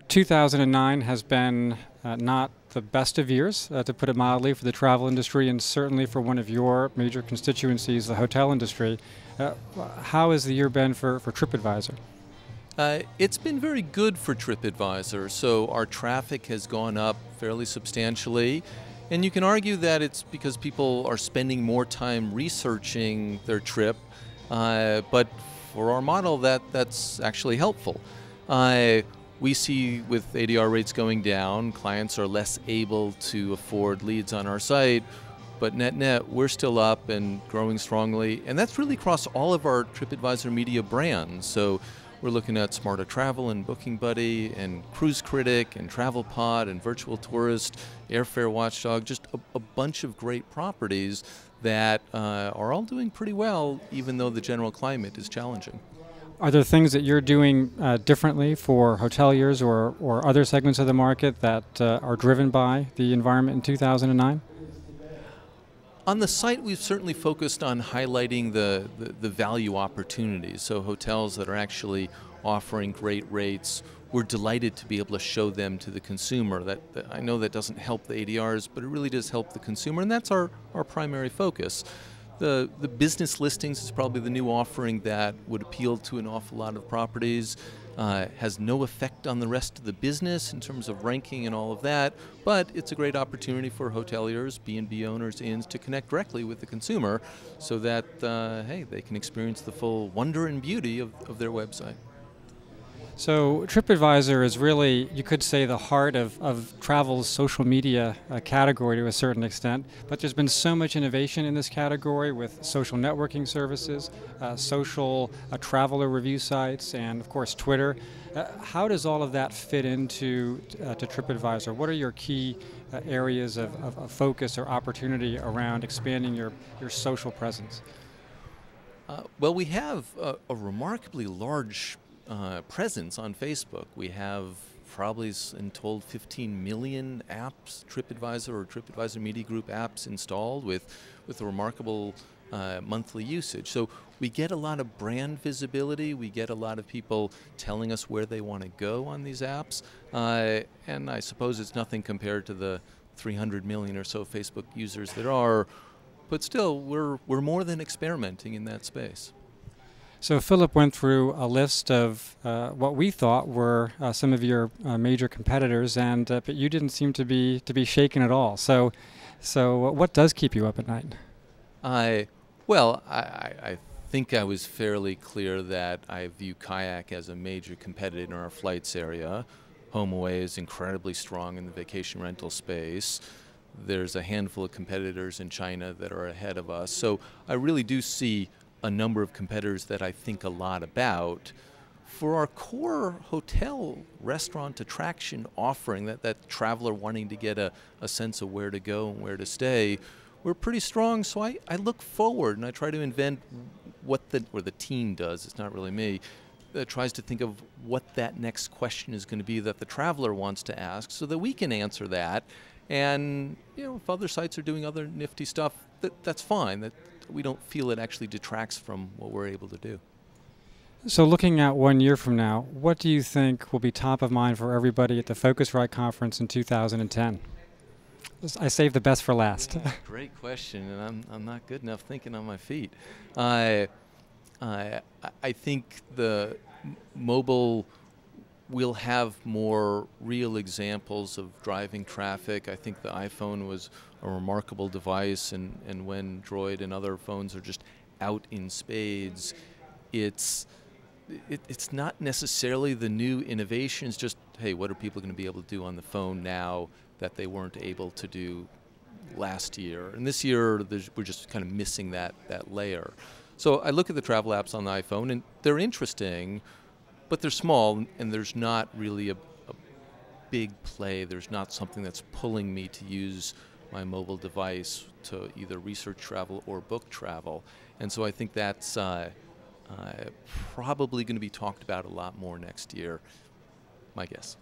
2009 has been not the best of years, to put it mildly, for the travel industry and certainly for one of your major constituencies, the hotel industry. How has the year been for TripAdvisor? It's been very good for TripAdvisor. So our traffic has gone up fairly substantially. And you can argue that it's because people are spending more time researching their trip. But for our model, that's actually helpful. We see with ADR rates going down, clients are less able to afford leads on our site, but net, we're still up and growing strongly, and that's really across all of our TripAdvisor media brands. So we're looking at Smarter Travel and Booking Buddy and Cruise Critic and TravelPod and Virtual Tourist, Airfare Watchdog, just a bunch of great properties that are all doing pretty well, even though the general climate is challenging. Are there things that you're doing differently for hoteliers or other segments of the market that are driven by the environment in 2009? On the site, we've certainly focused on highlighting the value opportunities. So hotels that are actually offering great rates, we're delighted to be able to show them to the consumer. That I know that doesn't help the ADRs, but it really does help the consumer, and that's our primary focus. The business listings is probably the new offering that would appeal to an awful lot of properties. Has no effect on the rest of the business in terms of ranking and all of that, but it's a great opportunity for hoteliers, B&B owners, inns to connect directly with the consumer so that, hey, they can experience the full wonder and beauty of their website. So TripAdvisor is really, you could say, the heart of travel's social media category to a certain extent, but there's been so much innovation in this category with social networking services, social traveler review sites, and of course Twitter. How does all of that fit into to TripAdvisor? What are your key areas of focus or opportunity around expanding your social presence? Well, we have a remarkably large presence on Facebook. We have probably in total 15 million apps, TripAdvisor or TripAdvisor Media Group apps installed with a remarkable monthly usage. So we get a lot of brand visibility. We get a lot of people telling us where they want to go on these apps. And I suppose it's nothing compared to the 300 million or so Facebook users there are. But still, we're more than experimenting in that space. So Philip went through a list of what we thought were some of your major competitors, and but you didn't seem to be shaken at all. So what does keep you up at night? I think I was fairly clear that I view Kayak as a major competitor in our flights area. HomeAway is incredibly strong in the vacation rental space. There's a handful of competitors in China that are ahead of us. So I really do see a number of competitors that I think a lot about. For our core hotel restaurant attraction offering, that traveler wanting to get a sense of where to go and where to stay, we're pretty strong. So I look forward and I try to invent what the team does, it's not really me, that tries to think of what that next question is going to be that the traveler wants to ask so that we can answer that. And if other sites are doing other nifty stuff, that's fine. That we don't feel it actually detracts from what we're able to do. So looking at 1 year from now, what do you think will be top of mind for everybody at the PhoCusWright Conference in 2010? I saved the best for last. Great question, and I'm not good enough thinking on my feet. I think the mobile will have more real examples of driving traffic. I think the iPhone was a remarkable device, and when Droid and other phones are just out in spades, it's not necessarily the new innovations, just, hey, what are people going to be able to do on the phone now that they weren't able to do last year? And this year, we're just kind of missing that layer. So I look at the travel apps on the iPhone, and they're interesting, but they're small, and there's not really a big play. There's not something that's pulling me to use my mobile device to either research travel or book travel. And so I think that's probably going to be talked about a lot more next year, my guess.